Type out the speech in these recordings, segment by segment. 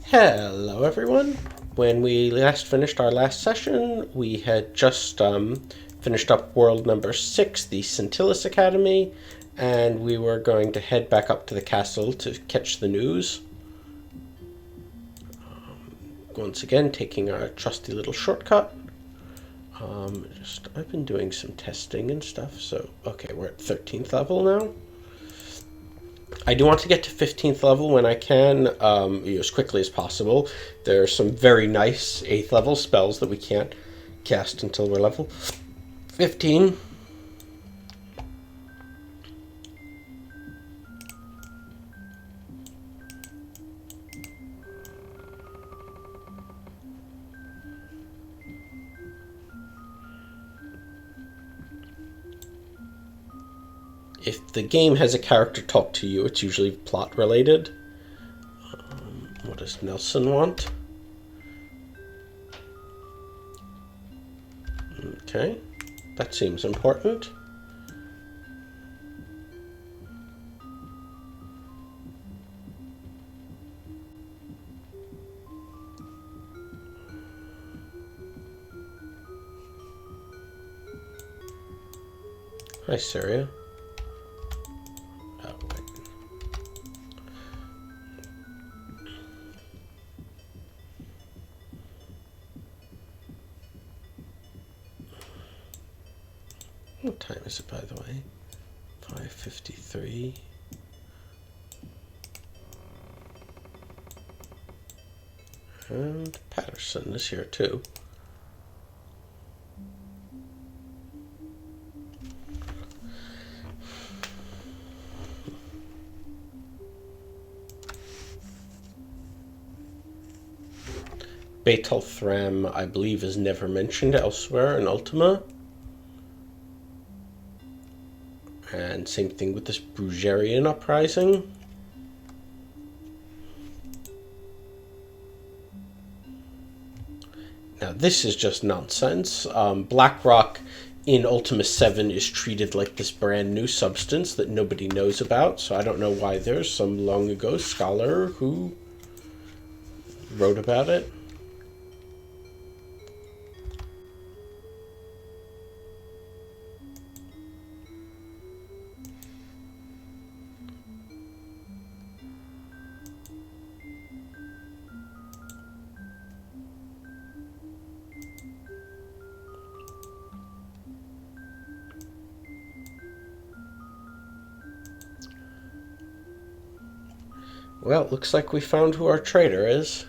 Hello everyone. When we last finished our last session, we had just finished up world number 6, the Scintillus Academy, and we were going to head back up to the castle to catch the news. Once again, taking our trusty little shortcut. I've been doing some testing and stuff, so okay, we're at 13th level now. I do want to get to 15th level when I can, as quickly as possible. There are some very nice 8th level spells that we can't cast until we're level 15. If the game has a character talk to you, it's usually plot related. What does Nelson want? Okay, that seems important. Hi, Syria. What time is it, by the way? 5:53. And Patterson is here too. Beethoven, I believe, is never mentioned elsewhere in Ultima. And same thing with this Brugerian uprising. Now this is just nonsense. Blackrock in Ultima 7 is treated like this brand new substance that nobody knows about, so I don't know why there's some long ago scholar who wrote about it. Well, it looks like we found who our traitor is.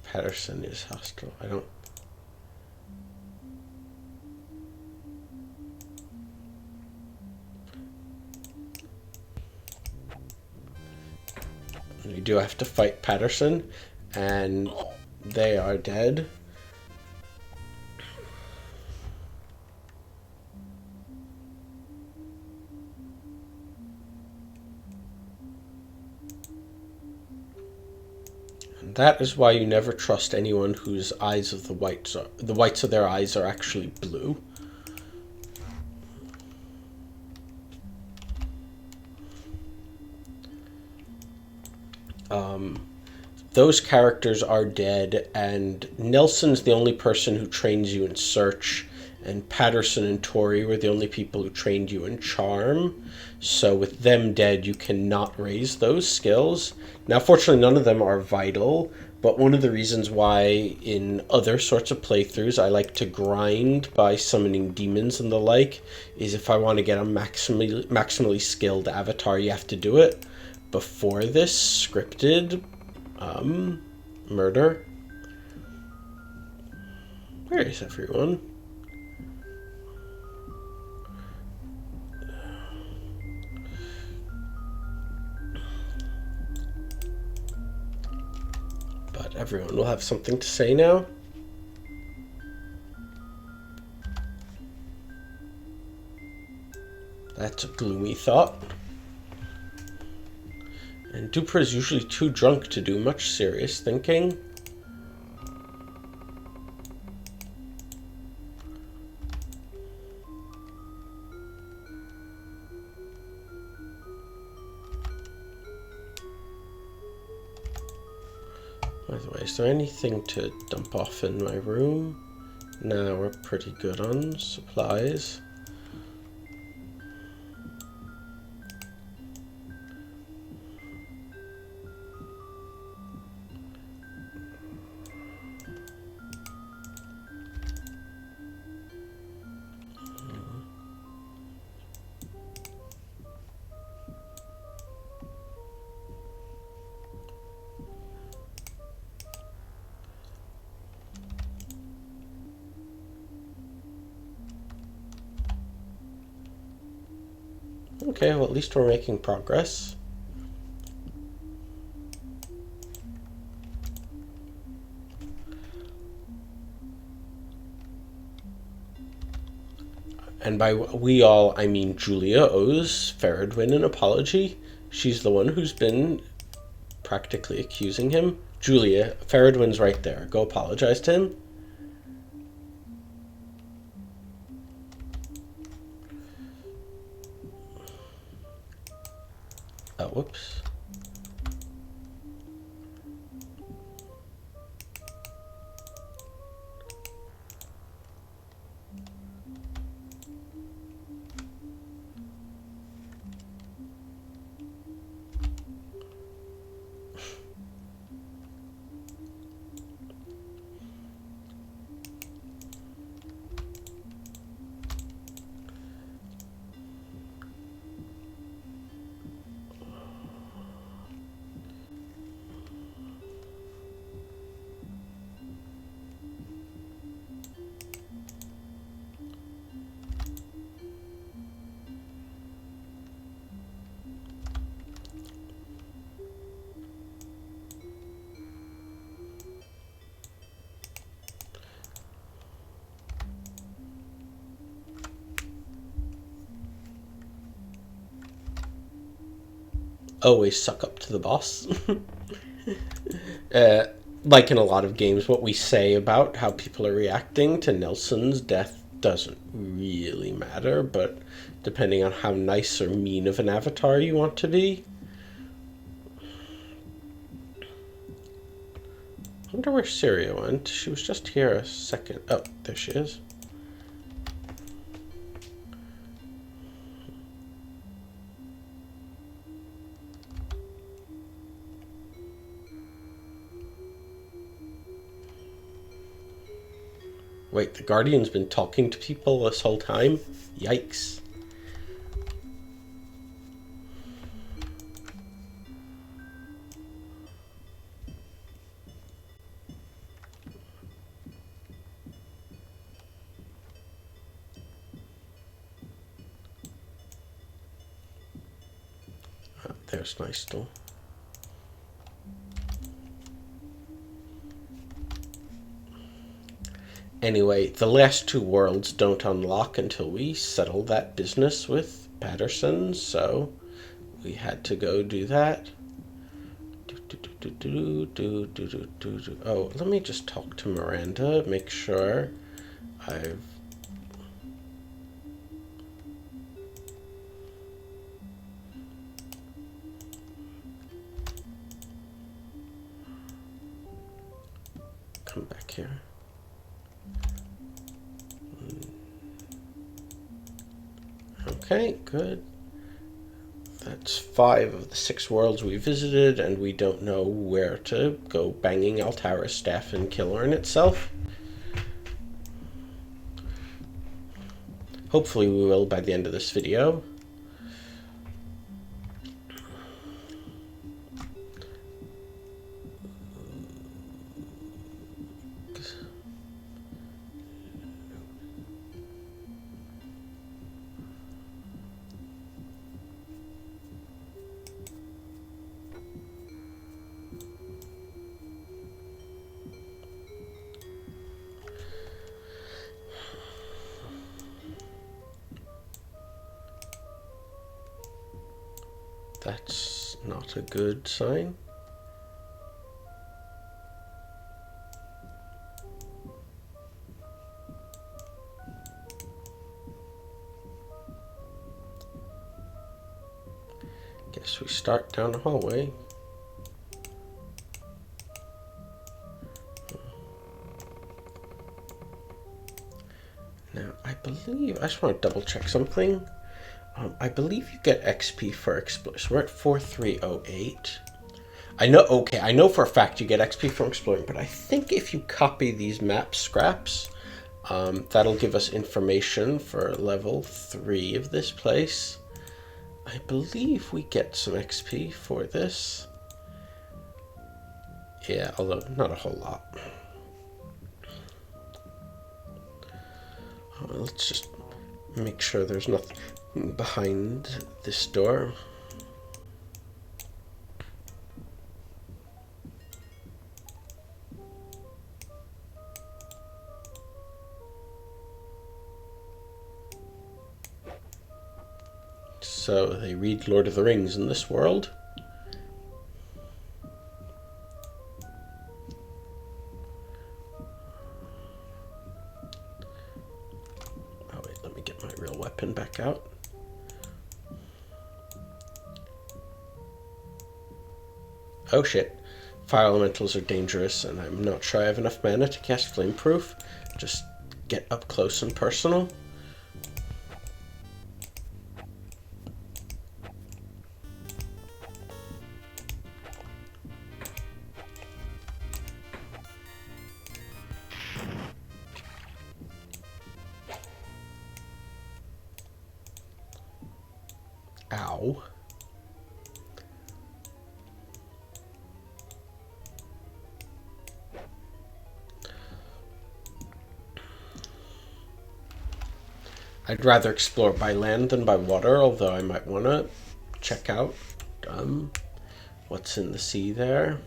Patterson is hostile. I don't... We do have to fight Patterson, and they are dead. And that is why you never trust anyone whose eyes of the whites of their eyes are actually blue. Those characters are dead, and Nelson's the only person who trains you in Search, and Patterson and Tori were the only people who trained you in Charm. So with them dead, you cannot raise those skills. Now, fortunately, none of them are vital, but one of the reasons why in other sorts of playthroughs I like to grind by summoning demons and the like is if I want to get a maximally skilled avatar, you have to do it before this scripted murder. Where is everyone? But everyone will have something to say now. That's a gloomy thought. And Dupra is usually too drunk to do much serious thinking. By the way, is there anything to dump off in my room? No, we're pretty good on supplies. Okay, well, at least we're making progress. And by we all, I mean Julia owes Faradwin an apology. She's the one who's been practically accusing him. Julia, Faradwin's right there. Go apologize to him. Oh, whoops. Always suck up to the boss. Like in a lot of games, what we say about how people are reacting to Nelson's death doesn't really matter, but depending on how nice or mean of an avatar you want to be. I wonder where Syria went. She was just here a second. Oh, there she is. Wait, the Guardian's been talking to people this whole time? Yikes. Oh, there's nice door. Anyway, the last two worlds don't unlock until we settle that business with Patterson, so we had to go do that. Oh, let me just talk to Miranda, make sure I've... Come back here. Okay, good. That's 5 of the 6 worlds we visited, and we don't know where to go banging Altara's staff and Killorn itself. Hopefully we will by the end of this video. That's not a good sign. Guess we start down the hallway. believe, I just want to double check something. I believe you get XP for exploring. So we're at 4308. I know for a fact you get XP from exploring, but I think if you copy these map scraps, that'll give us information for level 3 of this place. I believe we get some XP for this. Yeah, although not a whole lot. Let's just make sure there's nothing behind this door. So they read Lord of the Rings in this world. Oh wait, let me get my real weapon back out. Oh shit. Fire elementals are dangerous, and I'm not sure I have enough mana to cast Flameproof. Just get up close and personal. Ow. I'd rather explore by land than by water, although I might want to check out what's in the sea there.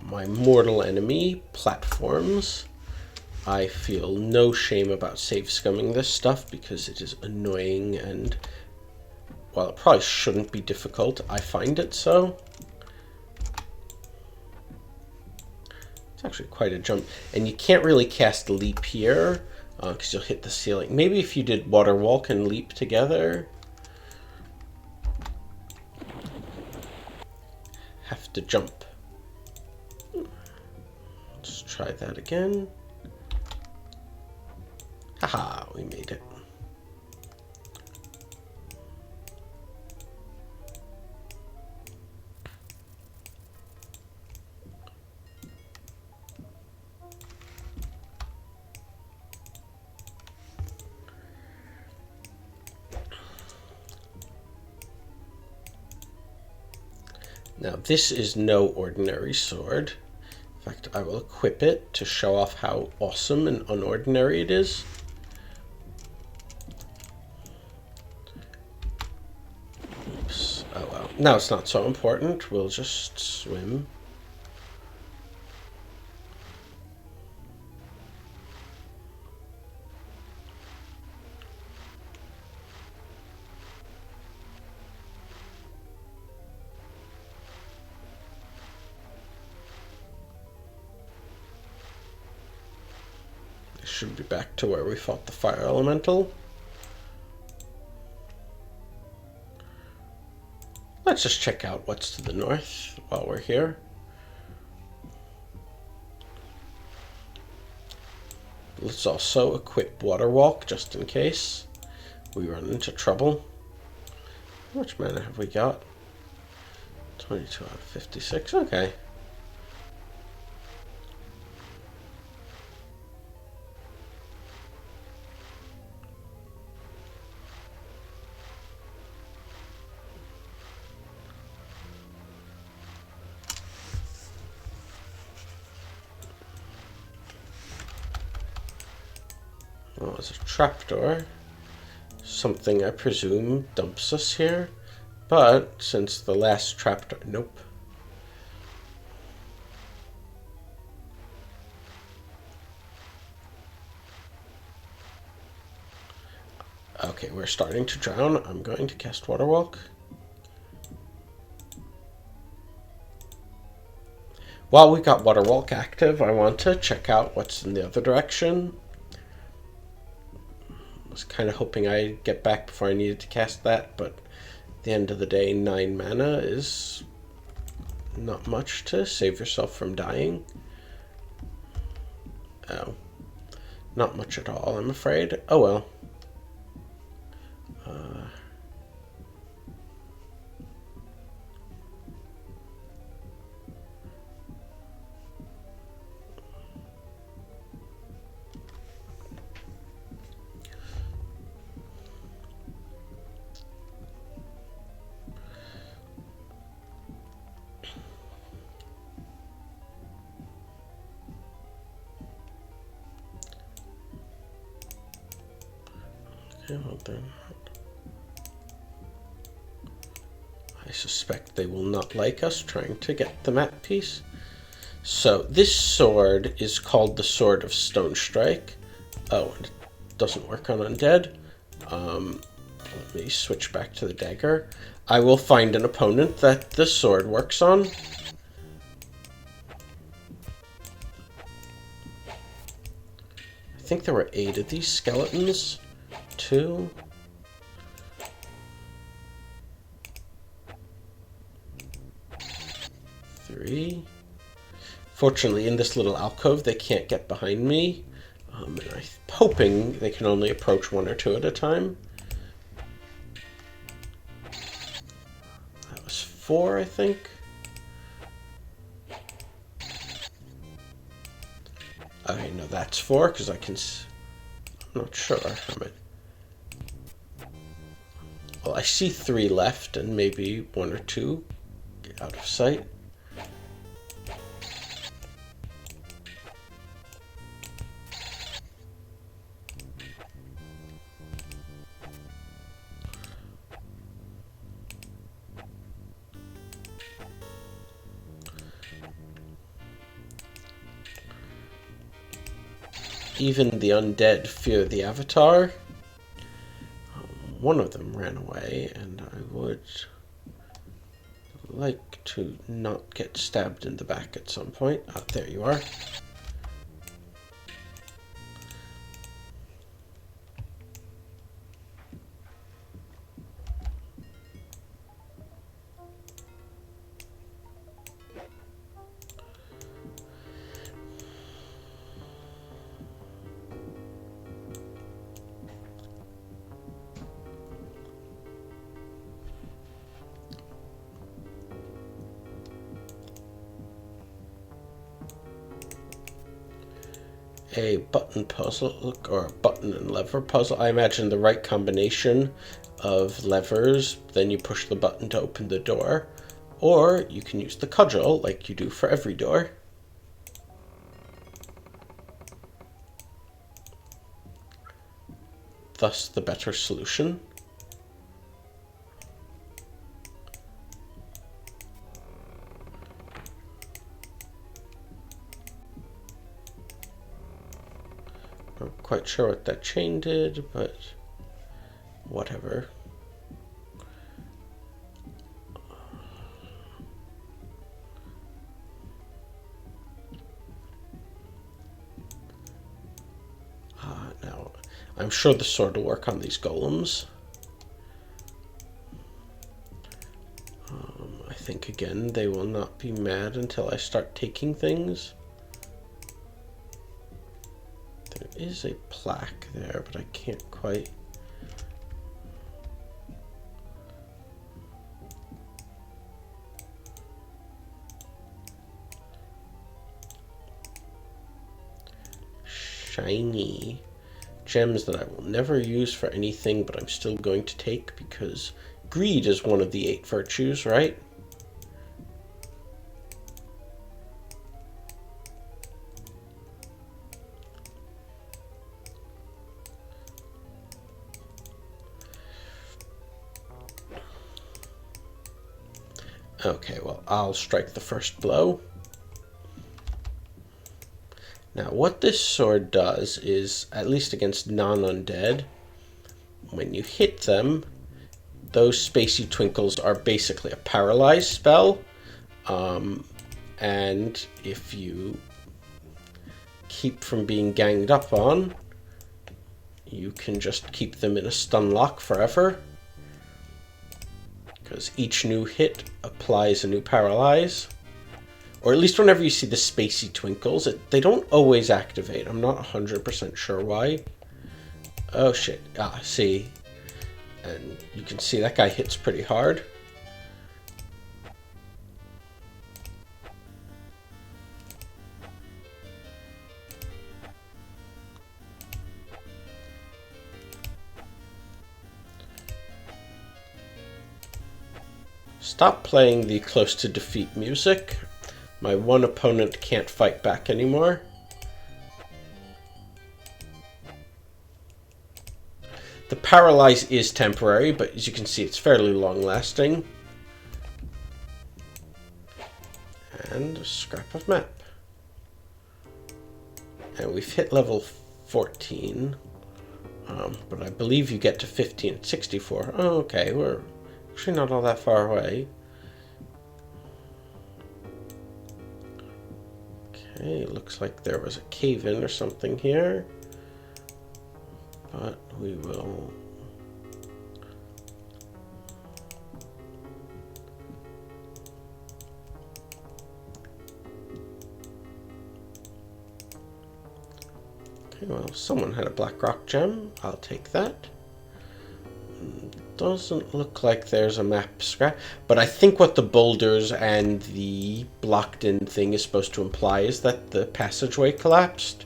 My mortal enemy, platforms. I feel no shame about save scumming this stuff because it is annoying and, well, it probably shouldn't be difficult. I find it so. It's actually quite a jump. And you can't really cast leap here because you'll hit the ceiling. Maybe if you did water walk and leap together. Have to jump. Let's try that again. Haha, we made it. Now this is no ordinary sword. In fact, I will equip it to show off how awesome and unordinary it is. Oops. Oh well. Now it's not so important. We'll just swim. Should be back to where we fought the fire elemental. Let's just check out what's to the north while we're here. Let's also equip water walk just in case we run into trouble. How much mana have we got? 22 out of 56, okay. Well, there's a trapdoor. Something, I presume, dumps us here. But since the last trapdoor... Nope. Okay, we're starting to drown. I'm going to cast Water Walk. While we got Water Walk active, I want to check out what's in the other direction. I was kind of hoping I'd get back before I needed to cast that, but at the end of the day, 9 mana is Not much to save yourself from dying. Oh. Not much at all, I'm afraid. Oh well. Well, then. I suspect they will not like us trying to get the map piece. So this sword is called the Sword of Stone Strike. Oh, and it doesn't work on undead. Let me switch back to the dagger. I will find an opponent that the sword works on. I think there were 8 of these skeletons. 2. 3. Fortunately, in this little alcove, they can't get behind me. And I'm hoping they can only approach 1 or 2 at a time. That was 4, I think. Okay, no, that's 4, because I can... I'm not sure. Well, I see 3 left, and maybe 1 or 2 out of sight. Even the undead fear the Avatar. One of them ran away, and I would like to not get stabbed in the back at some point. Ah, there you are. A button puzzle, or a button and lever puzzle. I imagine the right combination of levers, then you push the button to open the door, or you can use the cudgel like you do for every door. Thus the better solution. Not quite sure what that chain did, but whatever. Now, I'm sure the sword will work on these golems. I think, again, they will not be mad until I start taking things. There is a plaque there, but I can't quite... Shiny. Gems that I will never use for anything, but I'm still going to take because greed is one of the 8 virtues, right? Okay, well, I'll strike the first blow. Now, what this sword does is, at least against non-undead, when you hit them, those spacey twinkles are basically a paralyze spell. And if you keep from being ganged up on, you can just keep them in a stun lock forever. Because each new hit applies a new paralyze. Or at least whenever you see the spacey twinkles, they don't always activate. I'm not 100% sure why. Oh shit. Ah, see. And you can see that guy hits pretty hard. Stop playing the close to defeat music. My one opponent can't fight back anymore. The paralyze is temporary, but as you can see, it's fairly long lasting. And a scrap of map. And we've hit level 14. But I believe you get to 15 at 64. Oh, okay, we're actually not all that far away. Okay, looks like there was a cave-in or something here. But we will... Okay, well, someone had a black rock gem. I'll take that. Doesn't look like there's a map scrap, but I think what the boulders and the blocked in thing is supposed to imply is that the passageway collapsed.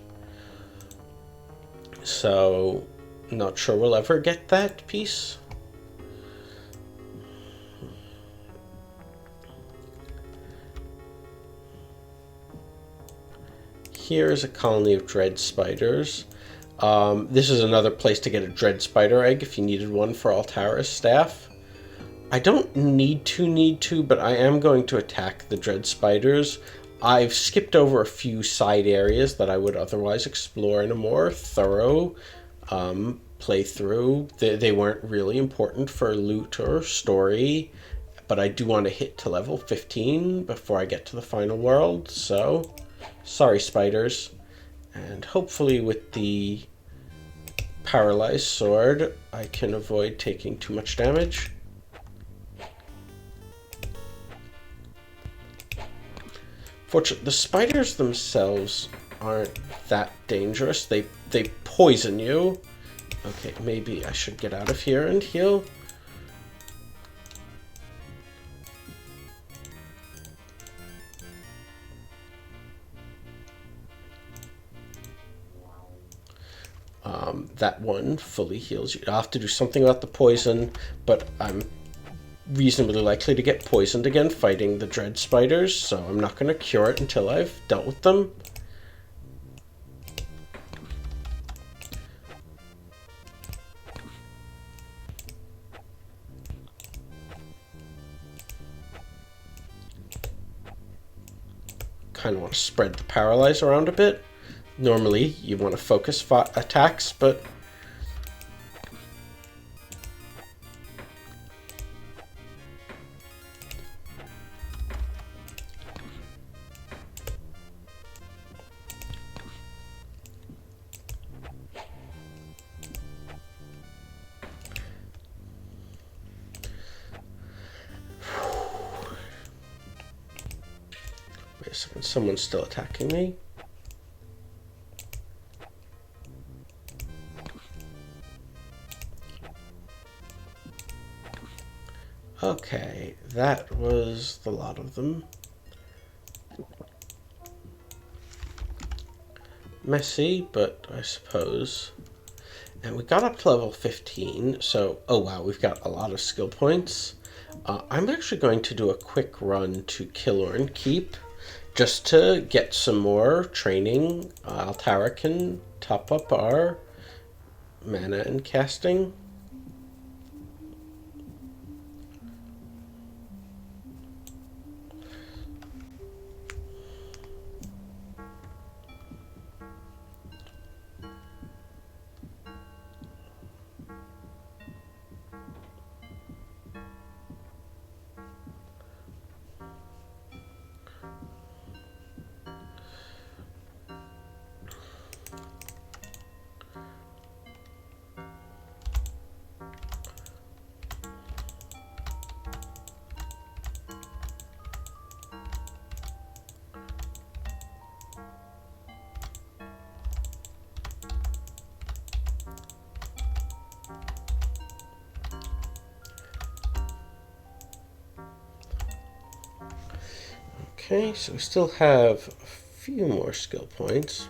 So, not sure we'll ever get that piece. Here is a colony of dread spiders. This is another place to get a dread spider egg if you needed one for Altara's staff. I don't need to, but I am going to attack the dread spiders. I've skipped over a few side areas that I would otherwise explore in a more thorough playthrough. They weren't really important for loot or story, but I do want to hit to level 15 before I get to the final world, so sorry spiders. And hopefully with the paralyzed sword, I can avoid taking too much damage. Fortunately, the spiders themselves aren't that dangerous. They poison you. Okay, maybe I should get out of here and heal. That one fully heals you. I'll have to do something about the poison, but I'm reasonably likely to get poisoned again fighting the dread spiders, so I'm not going to cure it until I've dealt with them. Kind of want to spread the paralyze around a bit. Normally you want to focus attacks, but wait a second, someone's still attacking me. Okay, that was the lot of them. Messy, but I suppose. And we got up to level 15, so, oh wow, we've got a lot of skill points. I'm actually going to do a quick run to Killorn Keep, just to get some more training. Altara can top up our mana and casting. Okay, so we still have a few more skill points.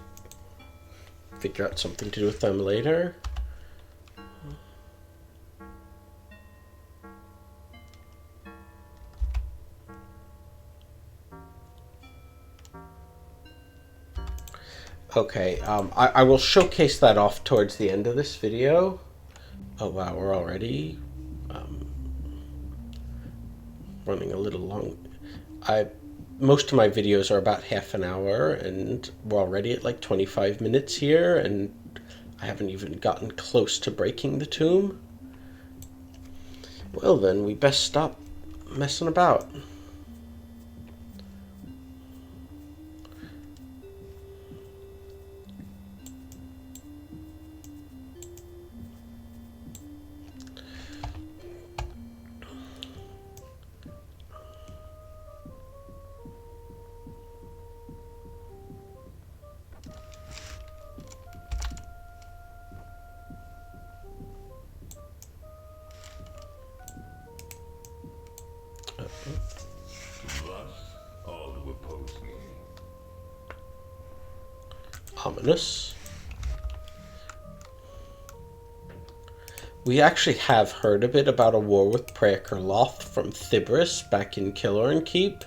Figure out something to do with them later. Okay, I will showcase that off towards the end of this video. Oh wow, we're already running a little long. Most of my videos are about half an hour, and we're already at like 25 minutes here, and I haven't even gotten close to breaking the tomb. Well then, we best stop messing about. Ominous. We actually have heard a bit about a war with Praeker from Thibris back in Kilorn Keep.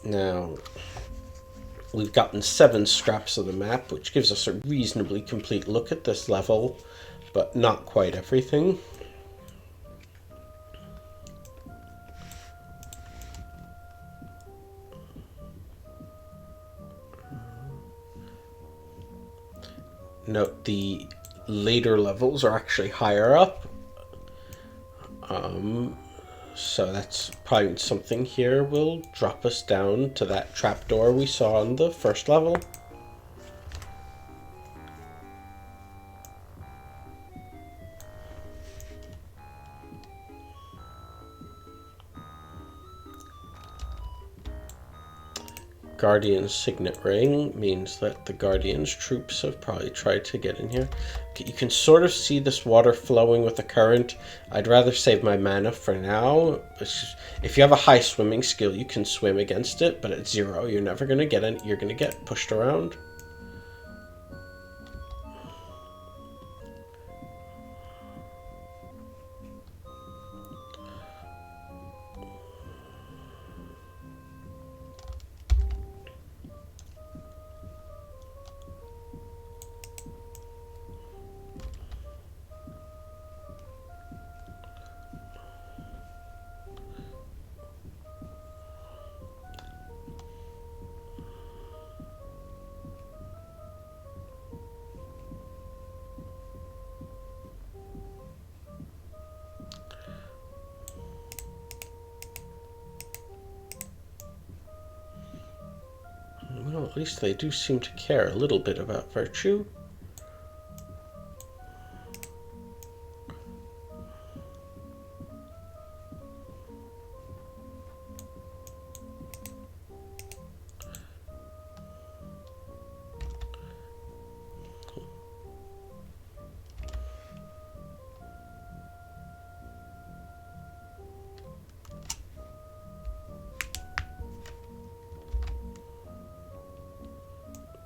Now, we've gotten 7 scraps of the map, which gives us a reasonably complete look at this level, but not quite everything. Note the later levels are actually higher up. So that's probably something here will drop us down to that trapdoor we saw on the first level. Guardian's signet ring means that the Guardian's troops have probably tried to get in here. You can sort of see this water flowing with the current. I'd rather save my mana for now. If you have a high swimming skill, you can swim against it, but at 0, you're never going to get in. You're going to get pushed around. Well, at least they do seem to care a little bit about virtue.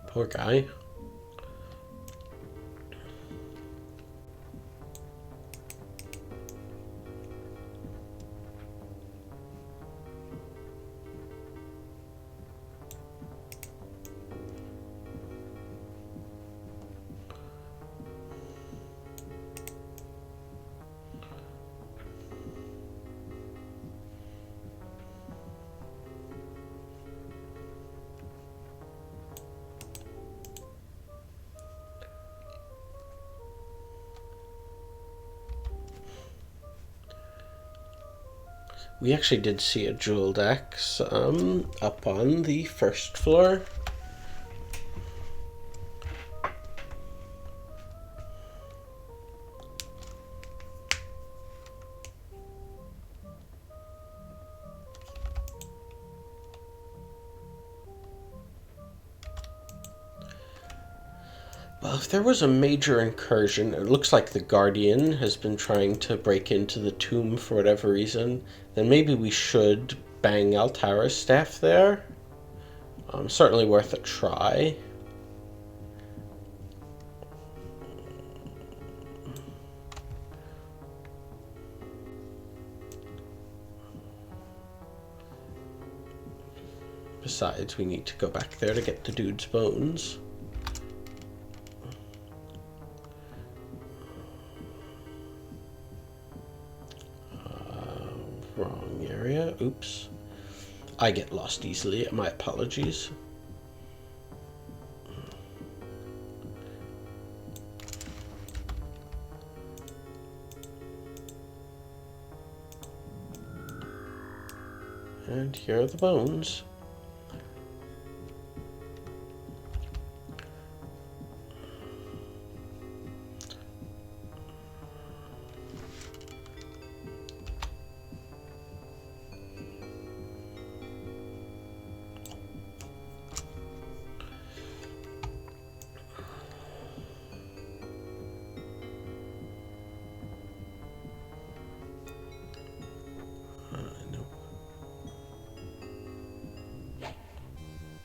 Poor guy. We actually did see a jeweled axe up on the first floor. Well, if there was a major incursion, it looks like the Guardian has been trying to break into the tomb for whatever reason, then maybe we should bang Altara's staff there. Certainly worth a try. Besides, we need to go back there to get the dude's bones. Wrong area. Oops. I get lost easily. My apologies. And here are the bones.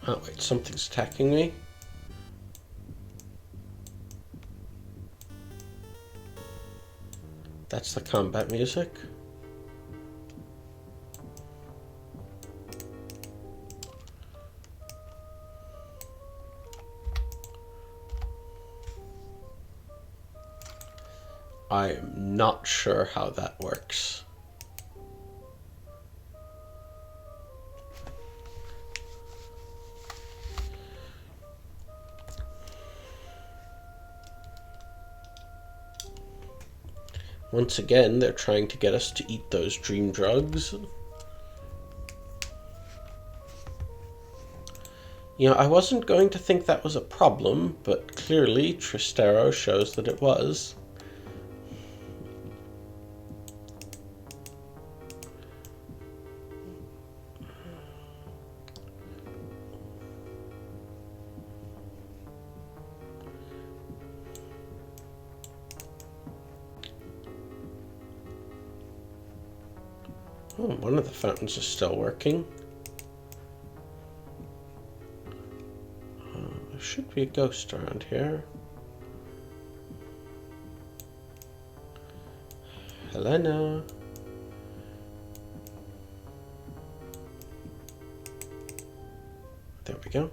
Oh wait, something's attacking me. That's the combat music. I am not sure how that works. Once again, they're trying to get us to eat those dream drugs. You know, I wasn't going to think that was a problem, but clearly Tristero shows that it was. Oh, one of the fountains is still working. There should be a ghost around here. Helena. There we go.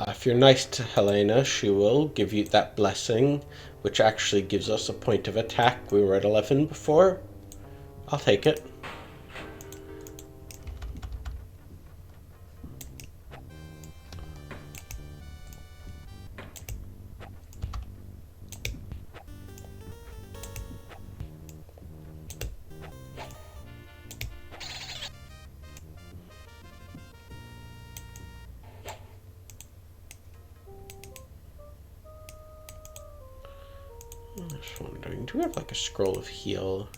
If you're nice to Helena, she will give you that blessing, which actually gives us a point of attack. We were at 11 before. I'll take it. I'm just wondering, do we have like a scroll of heal?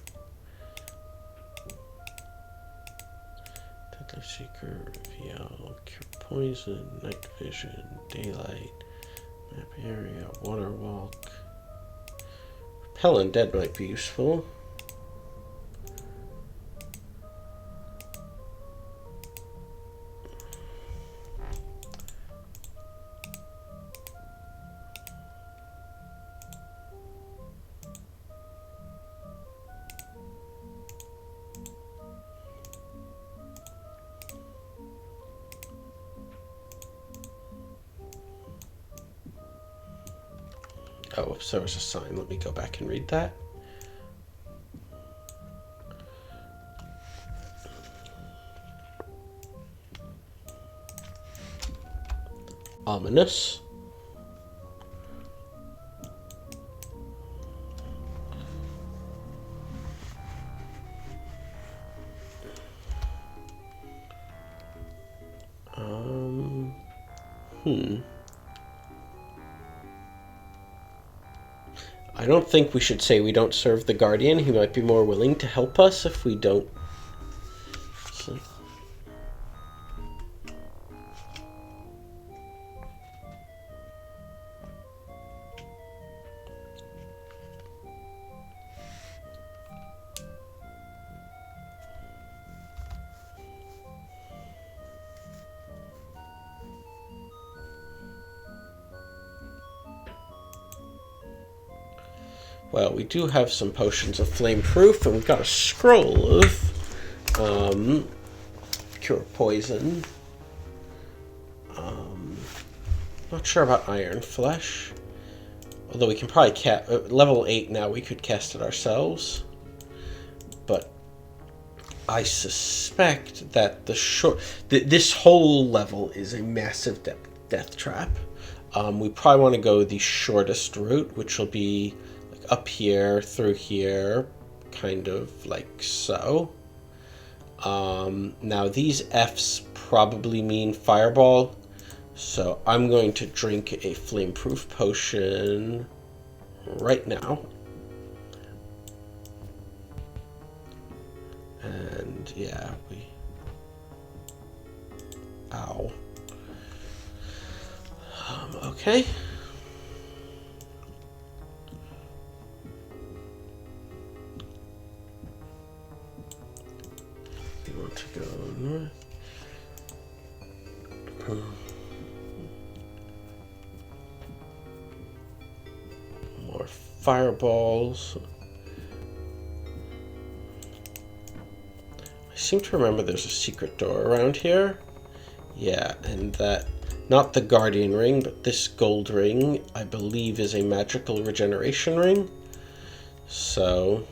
Deadly Seeker, reveal, cure poison, night vision, daylight, Map area, water walk. Repel undead might be useful. Oh, oops, there was a sign. Let me go back and read that. Ominous. I don't think we should say we don't serve the Guardian. He might be more willing to help us if we don't. So. Well, we do have some potions of flame proof, and we've got a scroll of cure poison. Not sure about iron flesh, although we can probably level 8 now. We could cast it ourselves, but I suspect that this whole level is a massive death trap. We probably want to go the shortest route, which will be up here, through here, kind of like so. Now these F's probably mean fireball, so I'm going to drink a flame-proof potion right now. And yeah, ow. Okay. To go north. More fireballs. I seem to remember there's a secret door around here. Yeah, and that, not the Guardian ring, but this gold ring, I believe is a magical regeneration ring. So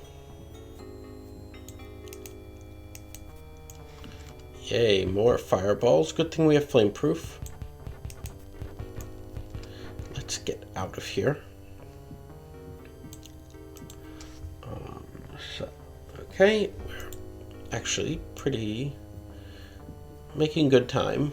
yay, more fireballs. Good thing we have flame proof. Let's get out of here. Okay, we're actually making good time.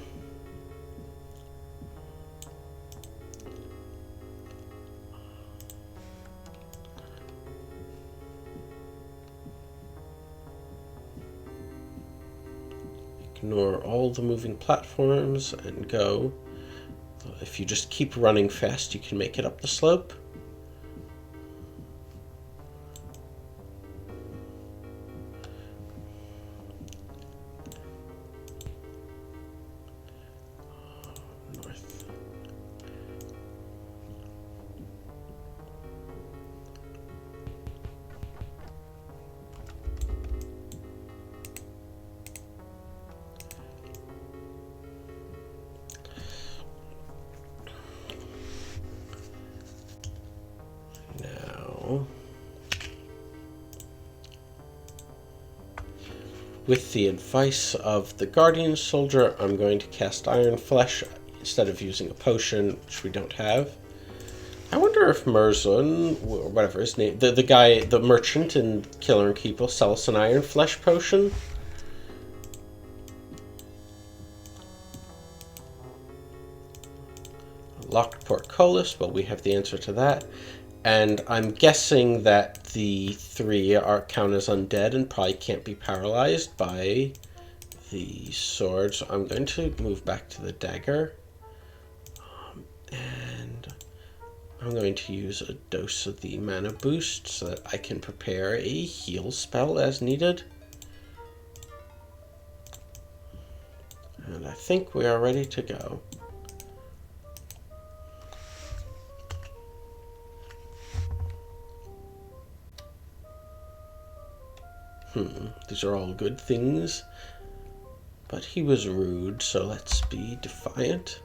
Ignore all the moving platforms and go. If you just keep running fast, you can make it up the slope. North. With the advice of the Guardian Soldier, I'm going to cast Iron Flesh instead of using a potion, which we don't have. I wonder if Merzun, or whatever his name, the guy, the merchant in Killer and Keep will sell us an Iron Flesh potion. Locked portcullis, well, we have the answer to that. And I'm guessing that the 3 count as undead and probably can't be paralyzed by the sword. So I'm going to move back to the dagger. And I'm going to use a dose of the mana boost so that I can prepare a heal spell as needed. And I think we are ready to go. These are all good things. But he was rude, so let's be defiant.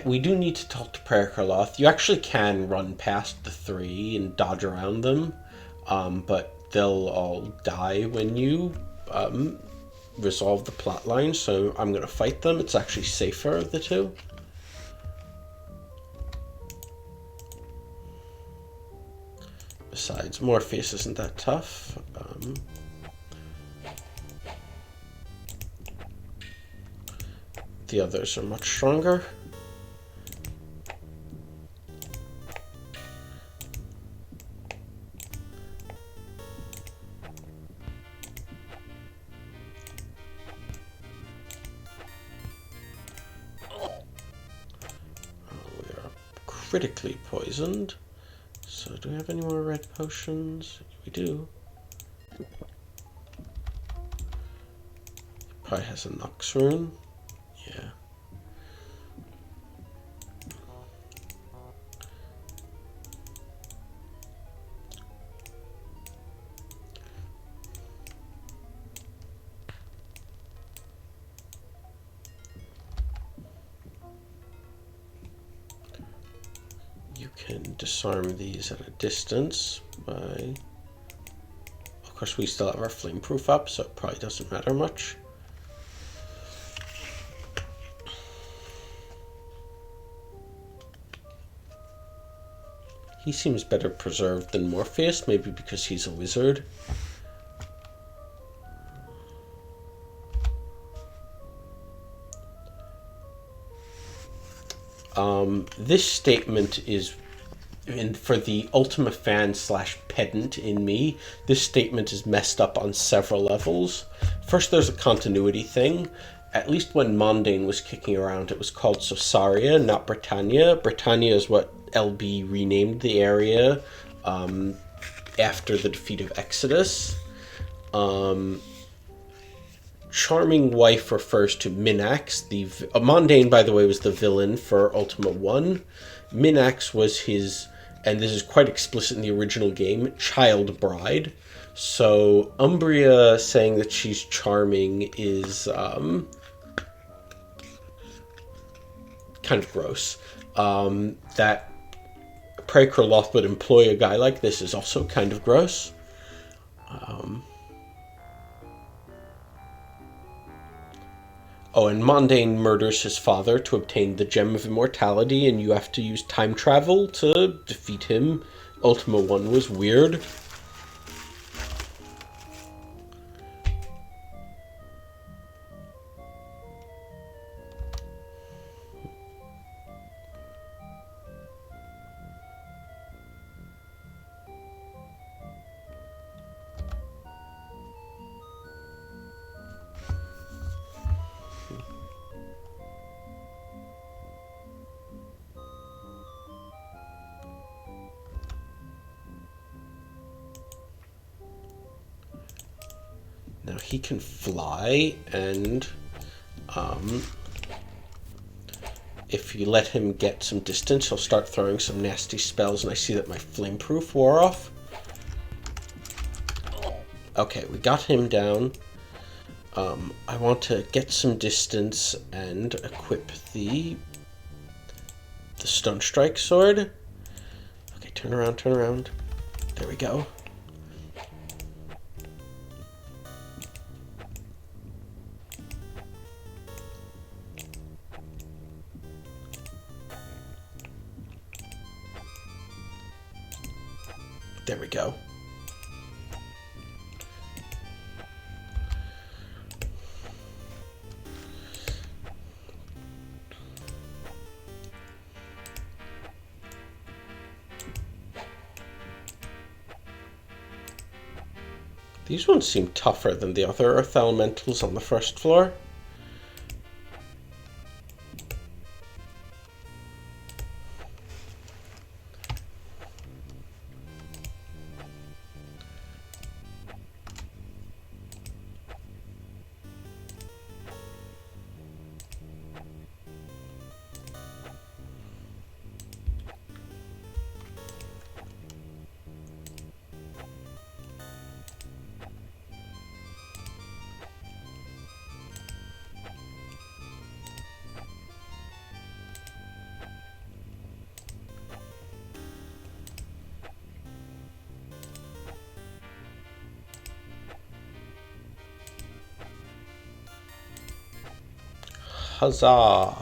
We do need to talk to Prayer Karloth. You actually can run past the three and dodge around them, but they'll all die when you resolve the plot line, so I'm going to fight them. It's actually safer of the two. Besides, Morpheus isn't that tough. The others are much stronger. We are critically poisoned. So do we have any more red potions? We do. Probably has a Nox rune. Yeah. You can disarm these at a distance by... Of course, we still have our flameproof up, so it probably doesn't matter much. He seems better preserved than Morpheus, maybe because he's a wizard. This statement is, for the Ultima fan / pedant in me, this statement is messed up on several levels. First, there's a continuity thing. At least when Mondane was kicking around, it was called Sosaria, not Britannia. Britannia is what LB renamed the area after the defeat of Exodus. Charming Wife refers to Minax. Mondane, by the way, was the villain for Ultima 1. Minax was his, and this is quite explicit in the original game, child bride. So Umbria saying that she's charming is kind of gross. That Prayer Karloth would employ a guy like this is also kind of gross. Oh, and Mondane murders his father to obtain the Gem of Immortality, and you have to use time travel to defeat him. Ultima 1 was weird. Now he can fly, and if you let him get some distance, he'll start throwing some nasty spells, and I see that my flameproof wore off. Okay, we got him down. I want to get some distance and equip the Stone Strike sword. Okay, turn around, turn around. There we go. There we go. These ones seem tougher than the other earth elementals on the first floor. Huzzah!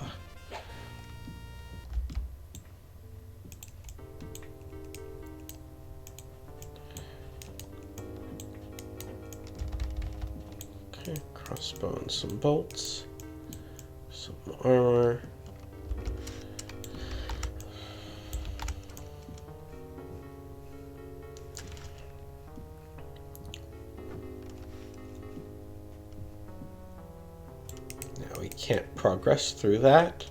Okay, crossbow and some bolts, some armor. Now we can't progress through that.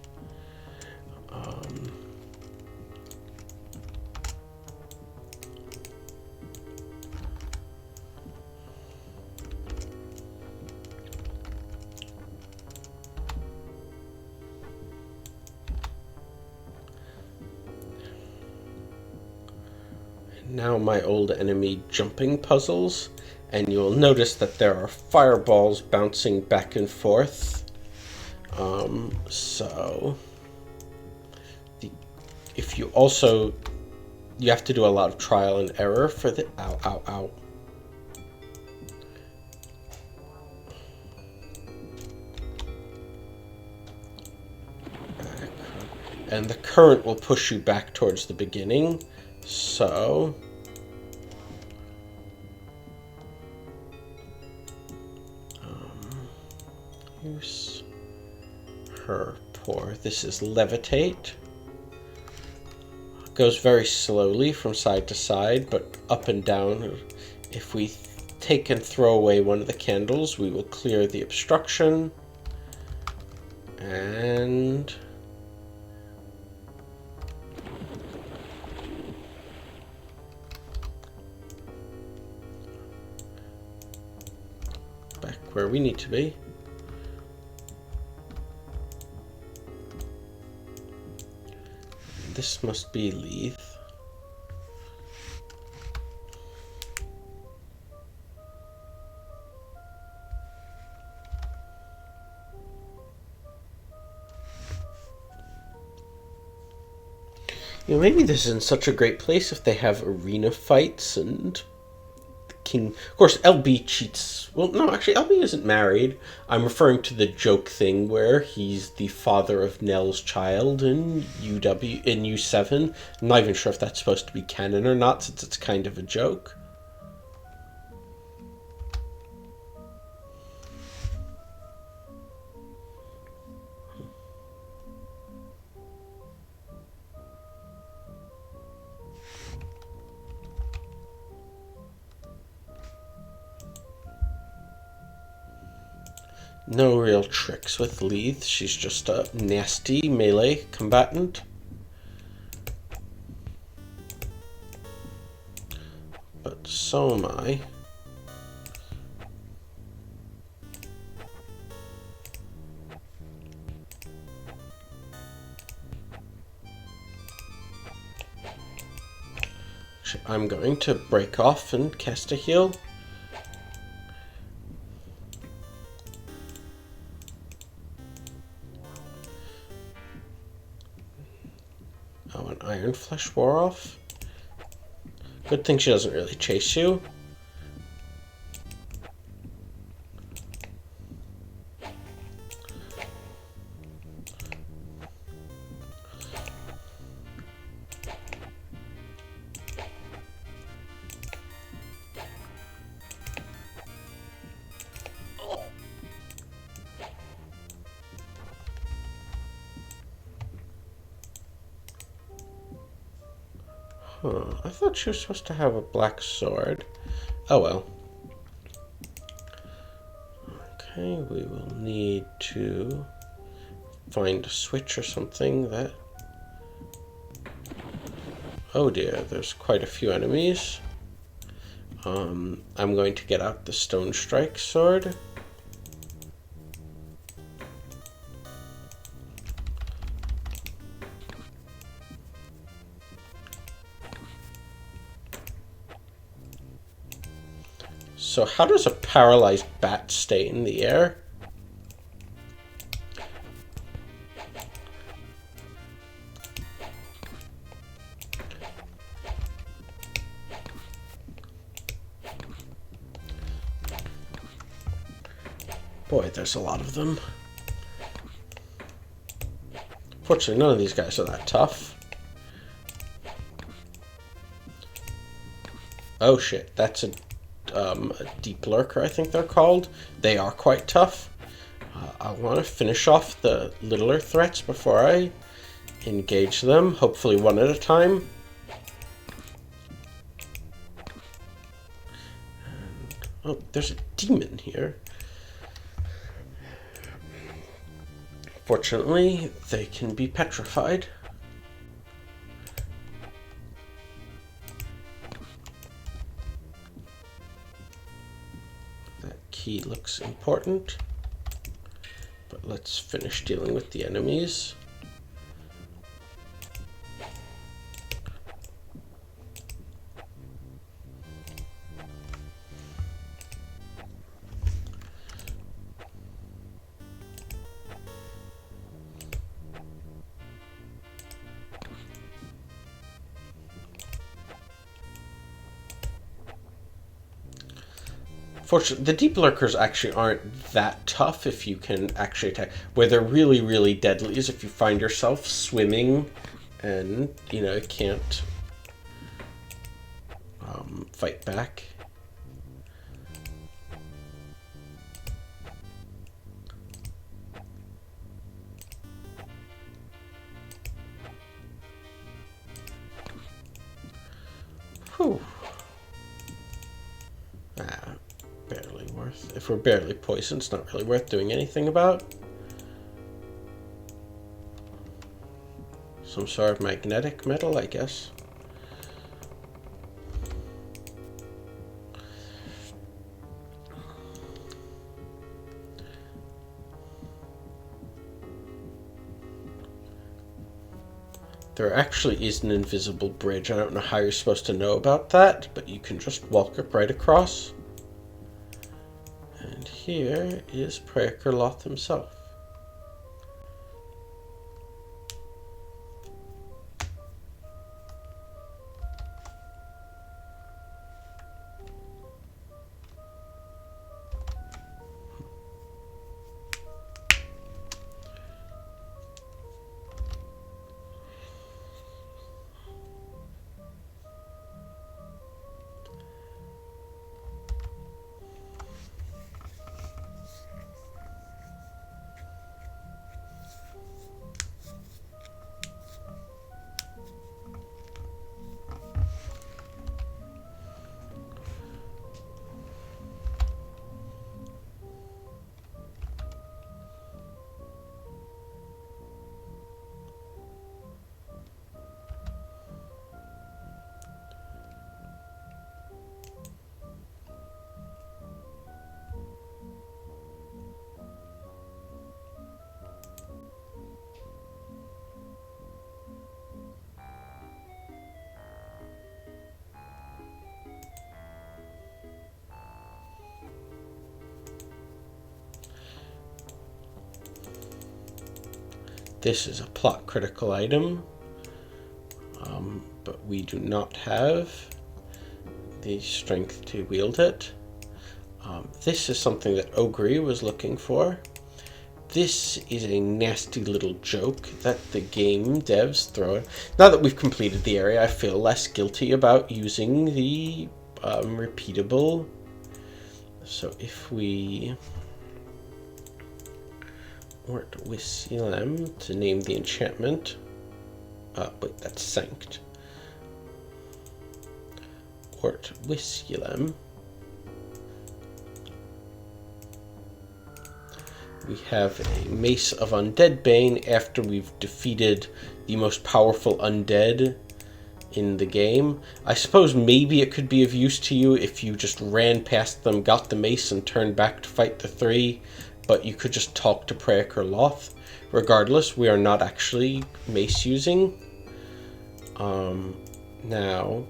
Now my old enemy jumping puzzles, and you'll notice that there are fireballs bouncing back and forth. If you also, you have to do a lot of trial and error for the, ow, ow, ow. And the current will push you back towards the beginning, so use her pour. This is levitate. Goes very slowly from side to side, but up and down. If we take and throw away one of the candles, we will clear the obstruction. And back where we need to be. This must be Leith. You know, maybe this isn't such a great place if they have arena fights and King. Of course, LB cheats. Well, no, actually, LB isn't married. I'm referring to the joke thing where he's the father of Nell's child in U7. I'm not even sure if that's supposed to be canon or not, since it's kind of a joke. No real tricks with Leith. She's just a nasty melee combatant. But so am I. I'm going to break off and cast a heal. Oh, an Iron Flesh wore off. Good thing she doesn't really chase you. Huh, I thought she was supposed to have a black sword. Oh well. Okay, we will need to find a switch or something that... Oh dear, there's quite a few enemies. I'm going to get out the Stone Strike sword. So how does a paralyzed bat stay in the air? Boy, there's a lot of them. Fortunately, none of these guys are that tough. Oh shit, that's a deep lurker, I think they're called. They are quite tough. I want to finish off the littler threats before I engage them, hopefully one at a time. And, oh, there's a demon here. Fortunately, they can be petrified. That key looks important. But let's finish dealing with the enemies. Fortunately, the deep lurkers actually aren't that tough if you can actually attack. Where they're really, really deadly is if you find yourself swimming and, you know, can't fight back. Whew. Barely worth. If we're barely poisoned, it's not really worth doing anything about. Some sort of magnetic metal, I guess. There actually is an invisible bridge. I don't know how you're supposed to know about that, but you can just walk up right across. And here is Praekerloth himself. This is a plot critical item, but we do not have the strength to wield it. This is something that Ogre was looking for. This is a nasty little joke that the game devs throw in. Now that we've completed the area, I feel less guilty about using the repeatable. So if we were to Wisylem to name the enchantment. Wait, that's Sanct. Ort Wisylem. We have a Mace of Undead Bane after we've defeated the most powerful undead in the game. I suppose maybe it could be of use to you if you just ran past them, got the mace, and turned back to fight the three, but you could just talk to Praek or Loth. Regardless, we are not actually mace using. Now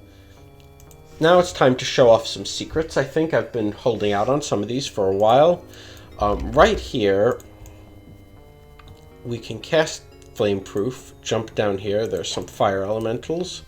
it's time to show off some secrets. I think I've been holding out on some of these for a while. Right here, we can cast Flameproof. Jump down here. There's some fire elementals.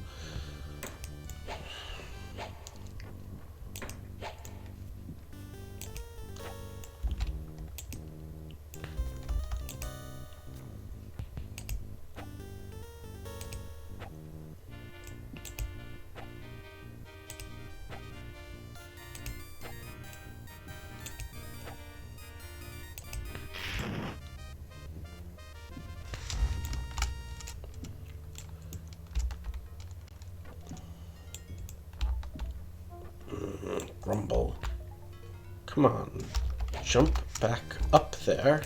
Grumble. Come on. Jump back up there.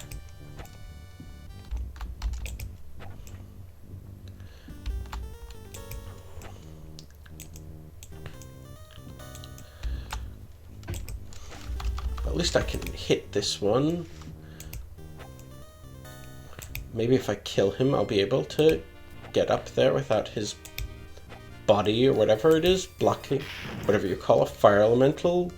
At least I can hit this one. Maybe if I kill him, I'll be able to get up there without his body or whatever it is blocking, whatever you call a fire elemental.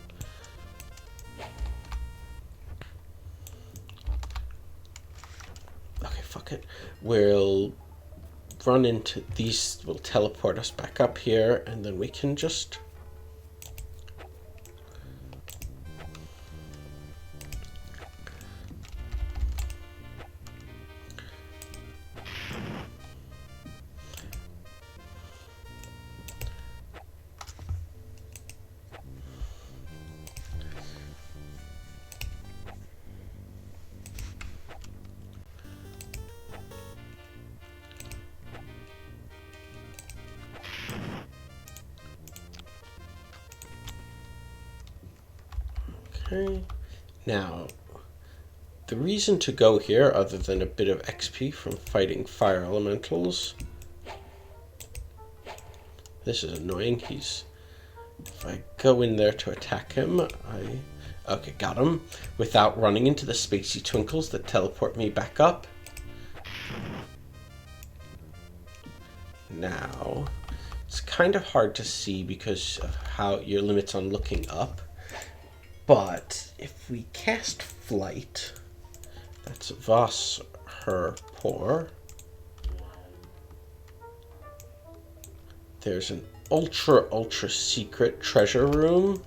Okay, fuck it. We'll run into these, will teleport us back up here, and then we can just okay. Now, the reason to go here, other than a bit of XP from fighting fire elementals, this is annoying. If I go in there to attack him, okay, got him, without running into the spacey twinkles that teleport me back up. Now, it's kind of hard to see because of how your limits on looking up. But if we cast Flight, that's Voss, her, Por. There's an ultra secret treasure room.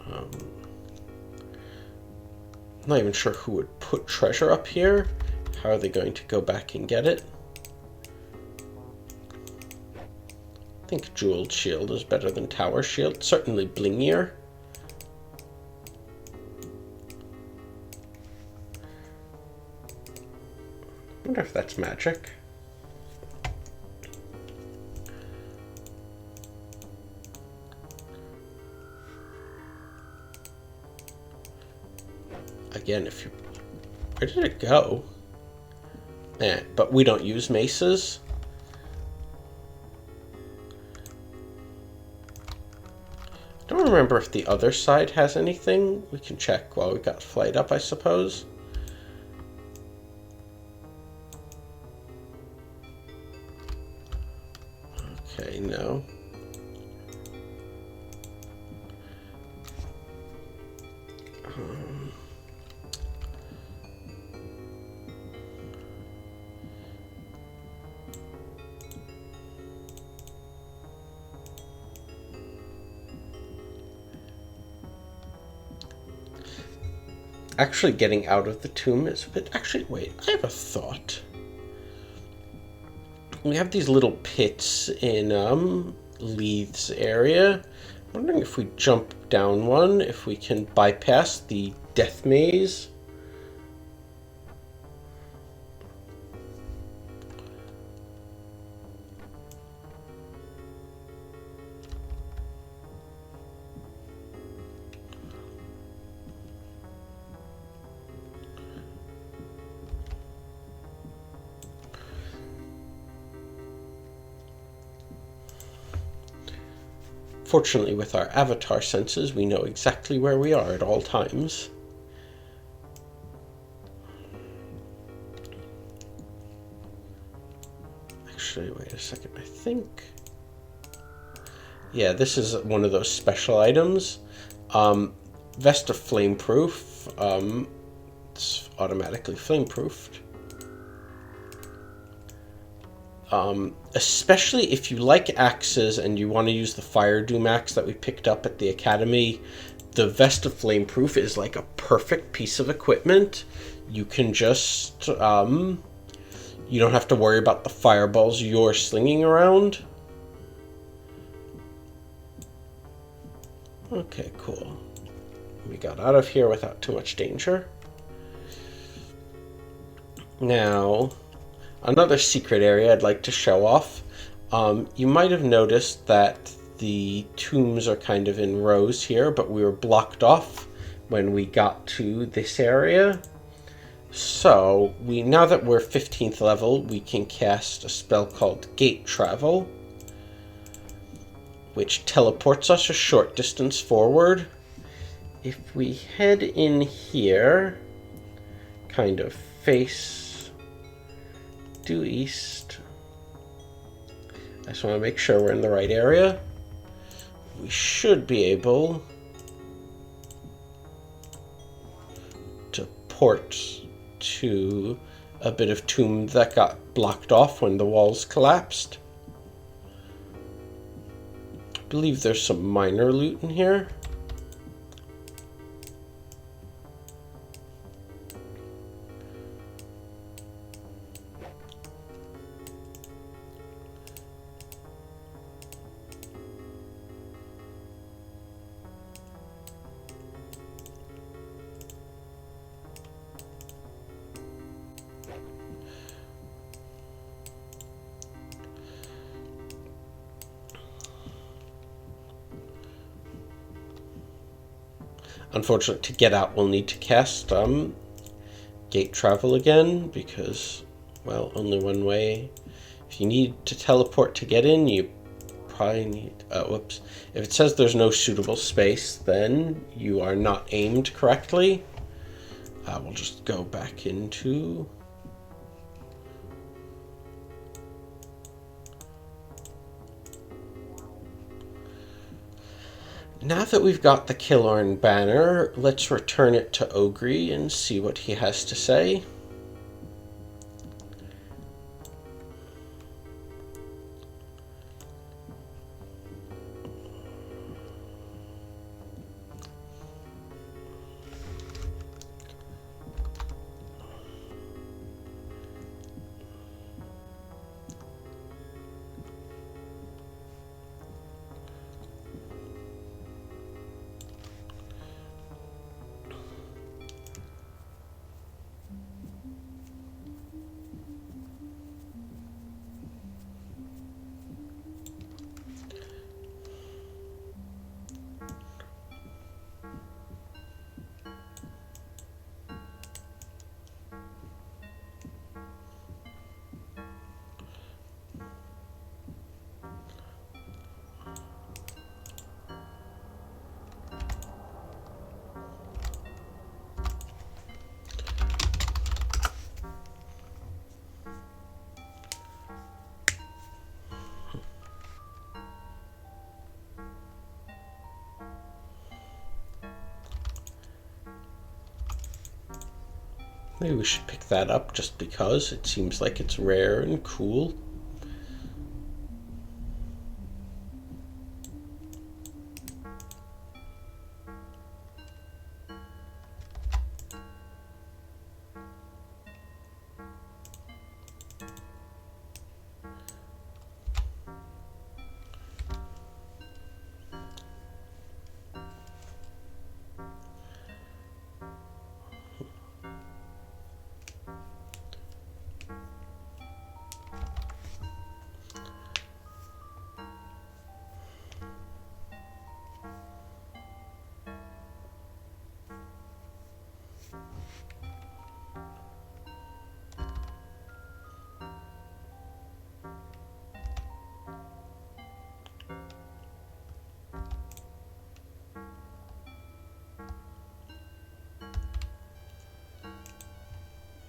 I'm not even sure who would put treasure up here. How are they going to go back and get it? I think Jeweled Shield is better than Tower Shield. Certainly blingier. I wonder if that's magic. Again, if you... Where did it go? But we don't use maces. I don't remember if the other side has anything. We can check while we got Flight up, I suppose. Okay, no. Actually getting out of the tomb is a bit... Actually, wait, I have a thought. We have these little pits in Leith's area. I'm wondering if we jump down one, if we can bypass the death maze. Fortunately, with our avatar senses, we know exactly where we are at all times. Actually, wait a second, I think... Yeah, this is one of those special items. Vest of Flameproof. It's automatically flameproofed. Especially if you like axes and you want to use the Fire Doom axe that we picked up at the academy, the Vest of Flameproof is like a perfect piece of equipment. You can just, you don't have to worry about the fireballs you're slinging around. Okay, cool. We got out of here without too much danger. Now, another secret area I'd like to show off. You might have noticed that the tombs are kind of in rows here, but we were blocked off when we got to this area. So, now that we're 15th level, we can cast a spell called Gate Travel, which teleports us a short distance forward. If we head in here, kind of face due east, I just want to make sure we're in the right area. We should be able to port to a bit of tomb that got blocked off when the walls collapsed. I believe there's some minor loot in here. Unfortunately, to get out, we'll need to cast Gate Travel again, because, well, only one way. If you need to teleport to get in, you probably need... whoops. If it says there's no suitable space, then you are not aimed correctly. We'll just go back into... Now that we've got the Killorn banner, let's return it to Ogre and see what he has to say. Maybe we should pick that up just because it seems like it's rare and cool.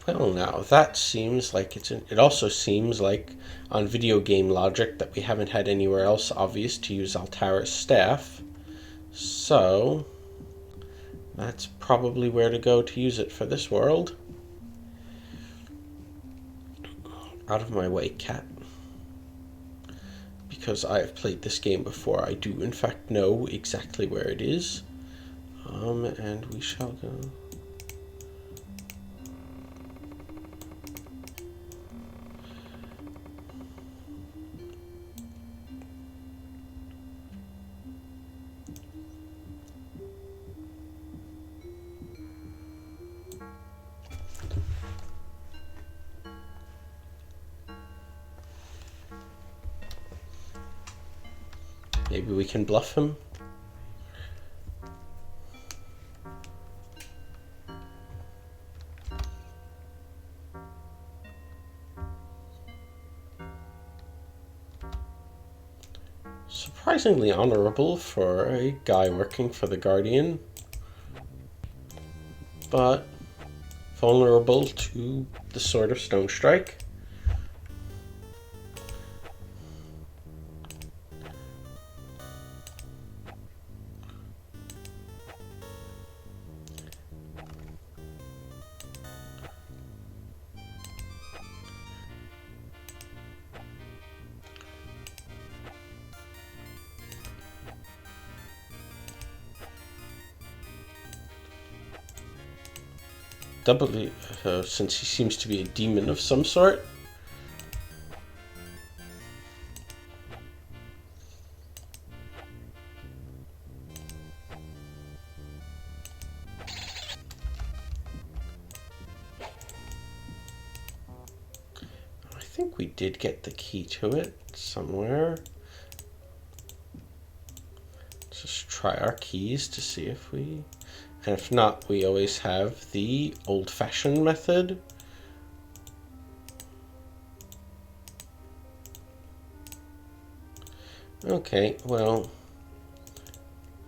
Well, now that seems like it also seems like on video game logic that we haven't had anywhere else obvious to use Altara's staff. So that's probably where to go to use it for this world. Out of my way, cat. Because I have played this game before, I do in fact know exactly where it is. And we shall go. Maybe we can bluff him. Surprisingly honorable for a guy working for the Guardian, but vulnerable to the Sword of Stone Strike. Doubly, since he seems to be a demon of some sort. I think we did get the key to it somewhere. Just try our keys to see if we... And if not, we always have the old-fashioned method. Okay, well,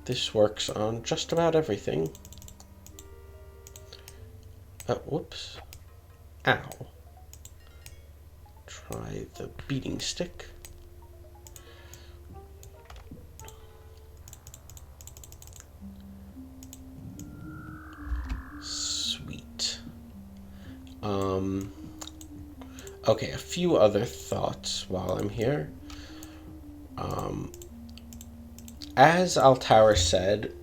this works on just about everything. Oh, whoops. Ow. Try the beating stick. Okay, a few other thoughts while I'm here. As Altara said,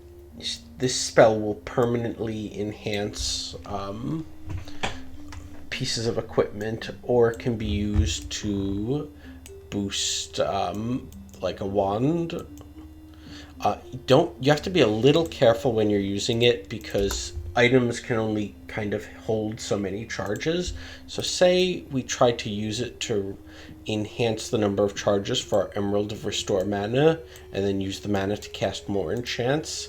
this spell will permanently enhance pieces of equipment, or can be used to boost like a wand. You have to be a little careful when you're using it, because items can only kind of hold so many charges. So say we try to use it to enhance the number of charges for our Emerald of Restore Mana, and then use the mana to cast more enchants.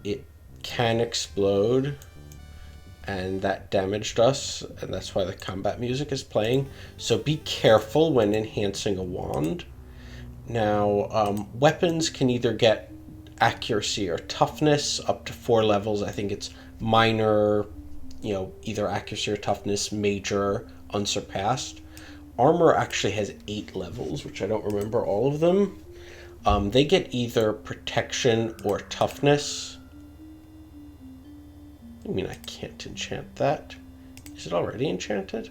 It can explode, and that damaged us, and that's why the combat music is playing. So be careful when enhancing a wand. Now, weapons can either get accuracy or toughness up to 4 levels. I think it's minor, either accuracy or toughness, major, unsurpassed. Armor actually has 8 levels, which I don't remember all of them. They get either protection or toughness. I mean, I can't enchant that. Is it already enchanted?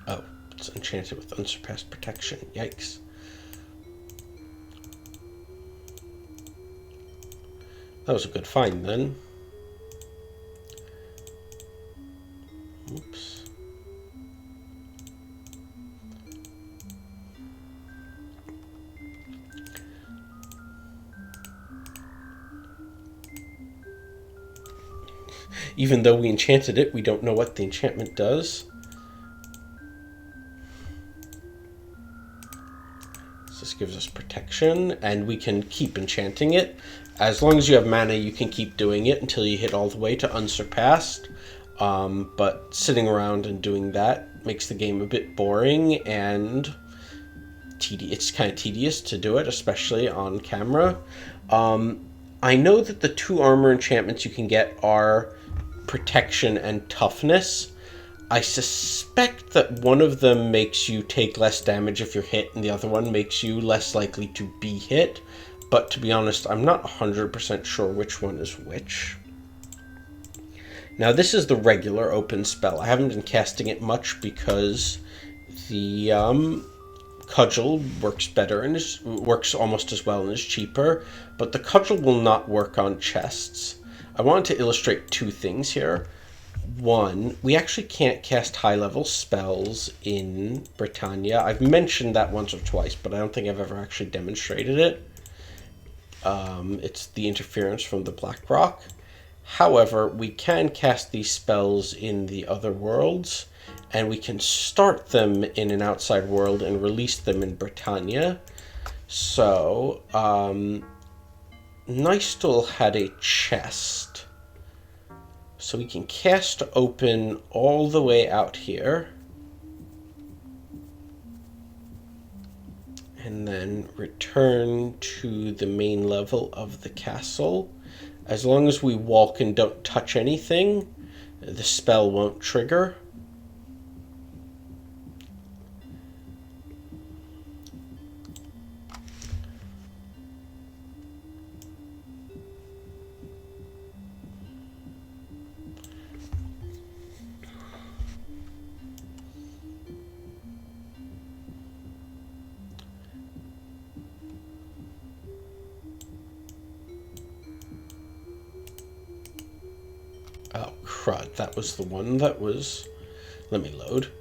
Oh, it's enchanted with unsurpassed protection. Yikes. That was a good find then. Oops. Even though we enchanted it, we don't know what the enchantment does. So this gives us protection, and we can keep enchanting it. As long as you have mana, you can keep doing it until you hit all the way to unsurpassed. But sitting around and doing that makes the game a bit boring, and it's kind of tedious to do it, especially on camera. I know that the 2 armor enchantments you can get are protection and toughness. I suspect that one of them makes you take less damage if you're hit, and the other one makes you less likely to be hit. But to be honest, I'm not 100% sure which one is which. Now this is the regular open spell. I haven't been casting it much because the cudgel works better and works almost as well and is cheaper, but the cudgel will not work on chests. I wanted to illustrate 2 things here. One, we actually can't cast high-level spells in Britannia. I've mentioned that once or twice, but I don't think I've ever actually demonstrated it. It's the interference from the Black Rock. However, we can cast these spells in the other worlds, and we can start them in an outside world and release them in Britannia. So, Nystal had a chest. So we can cast open all the way out here. And then return to the main level of the castle. As long as we walk and don't touch anything, the spell won't trigger. Oh, crud. That was the one that was... Let me load.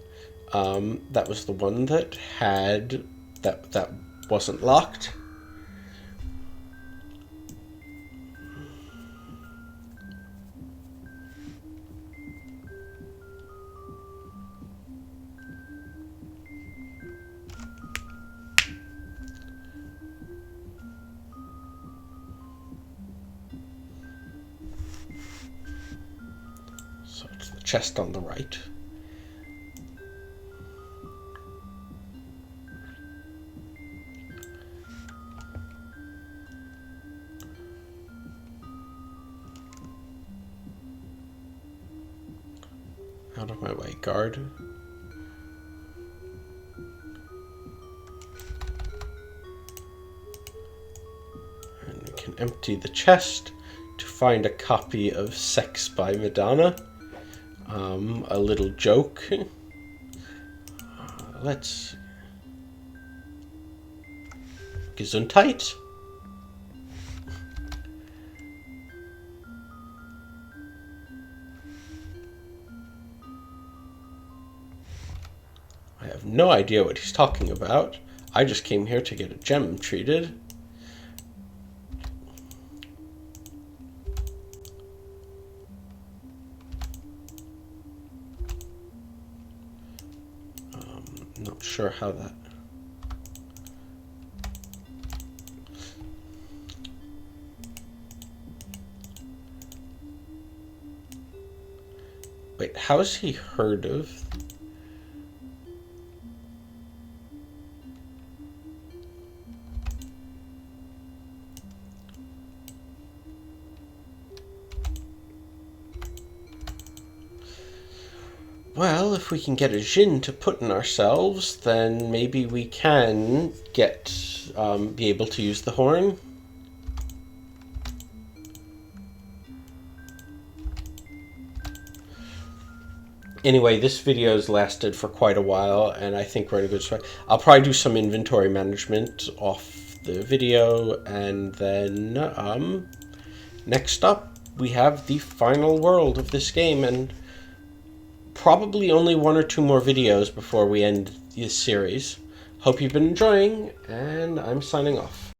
That was the one that had... That wasn't locked. So it's the chest on the right. Out of my way, guard. And we can empty the chest to find a copy of Sex by Madonna. A little joke. Let's... Gesundheit. I have no idea what he's talking about. I just came here to get a gem treated. Not sure how that... Wait, how has he heard of... Well, if we can get a djinn to put in ourselves, then maybe we can get, be able to use the horn. Anyway, this video's lasted for quite a while, and I think we're in a good spot. I'll probably do some inventory management off the video, and then, next up, we have the final world of this game, and probably only 1 or 2 more videos before we end this series. Hope you've been enjoying, and I'm signing off.